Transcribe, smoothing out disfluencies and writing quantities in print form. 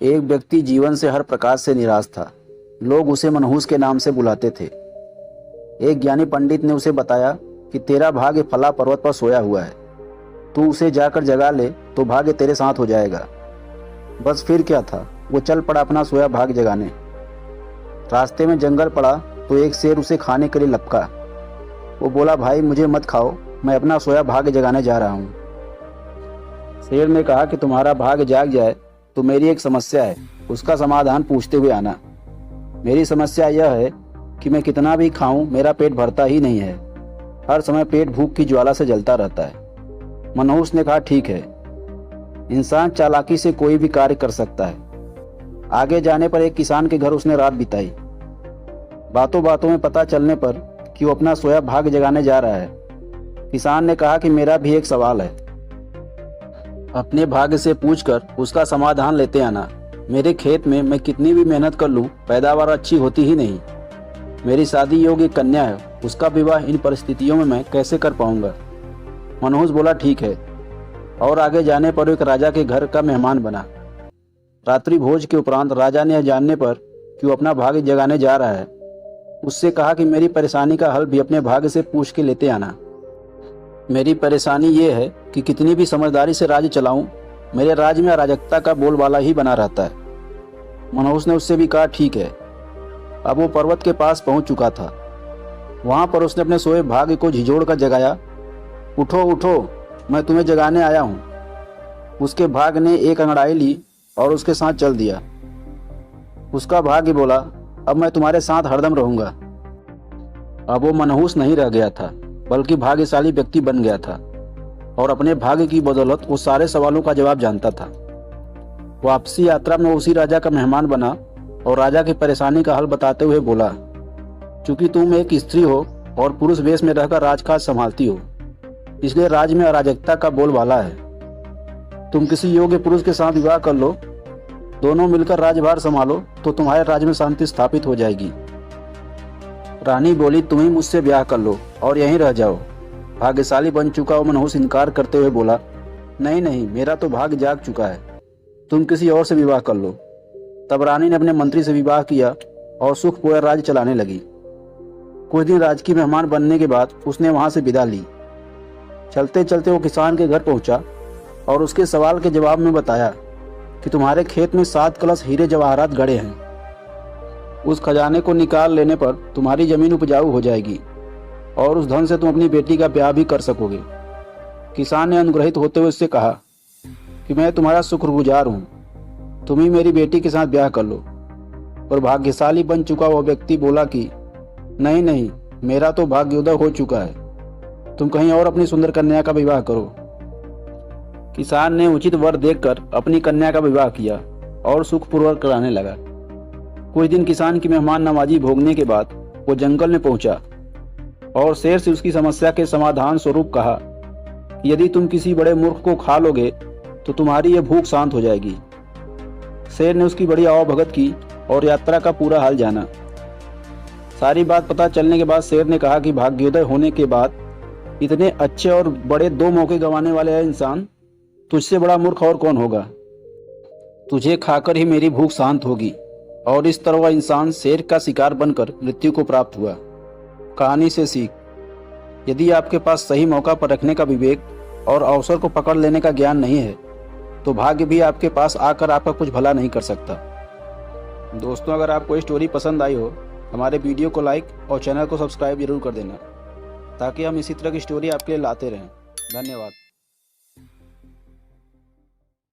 एक व्यक्ति जीवन से हर प्रकार से निराश था। लोग उसे मनहूस के नाम से बुलाते थे। एक ज्ञानी पंडित ने उसे बताया कि तेरा भाग्य फला पर्वत पर सोया हुआ है, तू उसे जाकर जगा ले तो भाग्य तेरे साथ हो जाएगा। बस फिर क्या था, वो चल पड़ा अपना सोया भाग्य जगाने। रास्ते में जंगल पड़ा तो एक शेर उसे खाने के लिए लपका। वो बोला, भाई मुझे मत खाओ, मैं अपना सोया भाग्य जगाने जा रहा हूँ। शेर ने कहा कि तुम्हारा भाग्य जाग जाए तो मेरी एक समस्या है, उसका समाधान पूछते हुए आना। मेरी समस्या यह है कि मैं कितना भी खाऊं मेरा पेट भरता ही नहीं है, हर समय पेट भूख की ज्वाला से जलता रहता है। मनहूस ने कहा, ठीक है, इंसान चालाकी से कोई भी कार्य कर सकता है। आगे जाने पर एक किसान के घर उसने रात बिताई। बातों बातों में पता चलने पर कि वो अपना सोया भाग्य जगाने जा रहा है, किसान ने कहा कि मेरा भी एक सवाल है, अपने भाग्य से पूछकर उसका समाधान लेते आना। मेरे खेत में मैं कितनी भी मेहनत कर लूं, पैदावार अच्छी होती ही नहीं। मेरी शादी योग्य कन्या है, उसका विवाह इन परिस्थितियों में मैं कैसे कर पाऊंगा। मनहूस बोला, ठीक है, और आगे जाने पर एक राजा के घर का मेहमान बना। रात्रि भोज के उपरांत राजा ने जानने पर कि वो अपना भाग्य जगाने जा रहा है, उससे कहा कि मेरी परेशानी का हल भी अपने भाग्य से पूछ के लेते आना। मेरी परेशानी ये है कि कितनी भी समझदारी से राज्य चलाऊं, मेरे राज्य में अराजकता का बोलबाला ही बना रहता है। मनहूस ने उससे भी कहा, ठीक है। अब वो पर्वत के पास पहुंच चुका था। वहां पर उसने अपने सोए भाग्य को झिझोड़ कर जगाया। उठो उठो, मैं तुम्हें जगाने आया हूं। उसके भाग्य ने एक अंगड़ाई ली और उसके साथ चल दिया। उसका भाग्य बोला, अब मैं तुम्हारे साथ हरदम रहूंगा। अब वो मनहूस नहीं रह गया था, बल्कि भाग्यशाली व्यक्ति बन गया था और अपने भाग्य की बदौलत वो सारे सवालों का जवाब जानता था। वापसी यात्रा में उसी राजा का मेहमान बना और राजा की परेशानी का हल बताते हुए बोला, चूंकि तुम एक स्त्री हो और पुरुष वेश में रहकर राजकाज संभालती हो, इसलिए राज्य में अराजकता का बोलबाला है। तुम किसी योग्य पुरुष के साथ विवाह कर लो, दोनों मिलकर राज्यभार संभालो तो तुम्हारे राज्य में शांति स्थापित हो जाएगी। रानी बोली, तुम ही मुझसे ब्याह कर लो और यहीं रह जाओ। भाग्यशाली बन चुका वो मनहूस इनकार करते हुए बोला, नहीं नहीं, मेरा तो भाग्य जाग चुका है, तुम किसी और से विवाह कर लो। तब रानी ने अपने मंत्री से विवाह किया और सुखपूर्ण राज्य चलाने लगी। कुछ दिन राजकीय मेहमान बनने के बाद उसने वहां से विदा ली। चलते चलते वो किसान के घर पहुंचा और उसके सवाल के जवाब में बताया कि तुम्हारे खेत में 7 कलश हीरे जवाहरात गड़े हैं, उस खजाने को निकाल लेने पर तुम्हारी जमीन उपजाऊ हो जाएगी और उस धन से तुम अपनी बेटी का ब्याह भी कर सकोगे। किसान ने अनुग्रहित होते हुए उससे कहा कि मैं तुम्हारा शुक्रगुजार हूँ, तुम ही मेरी बेटी के साथ ब्याह कर लो। पर भाग्यशाली बन चुका वह व्यक्ति बोला कि नहीं नहीं, मेरा तो भाग्योदय हो चुका है, तुम कहीं और अपनी सुंदर कन्या का विवाह करो। किसान ने उचित वर देखकर अपनी कन्या का विवाह किया और सुखपूर्वक कराने लगा। कुछ दिन किसान की मेहमान नवाजी भोगने के बाद वो जंगल में पहुंचा और शेर से उसकी समस्या के समाधान स्वरूप कहा कि यदि तुम किसी बड़े मूर्ख को खा लोगे तो तुम्हारी ये भूख शांत हो जाएगी। शेर ने उसकी बड़ी आवभगत की और यात्रा का पूरा हाल जाना। सारी बात पता चलने के बाद शेर ने कहा कि भाग्योदय होने के बाद इतने अच्छे और बड़े 2 मौके गंवाने वाले है इंसान, तुझसे बड़ा मूर्ख और कौन होगा। तुझे खाकर ही मेरी भूख शांत होगी। और इस तरह वह इंसान शेर का शिकार बनकर मृत्यु को प्राप्त हुआ। कहानी से सीख, यदि आपके पास सही मौका पर रखने का विवेक और अवसर को पकड़ लेने का ज्ञान नहीं है तो भाग्य भी आपके पास आकर आपका कुछ भला नहीं कर सकता। दोस्तों, अगर आपको ये स्टोरी पसंद आई हो, हमारे वीडियो को लाइक और चैनल को सब्सक्राइब जरूर कर देना, ताकि हम इसी तरह की स्टोरी आपके लिए लाते रहें। धन्यवाद।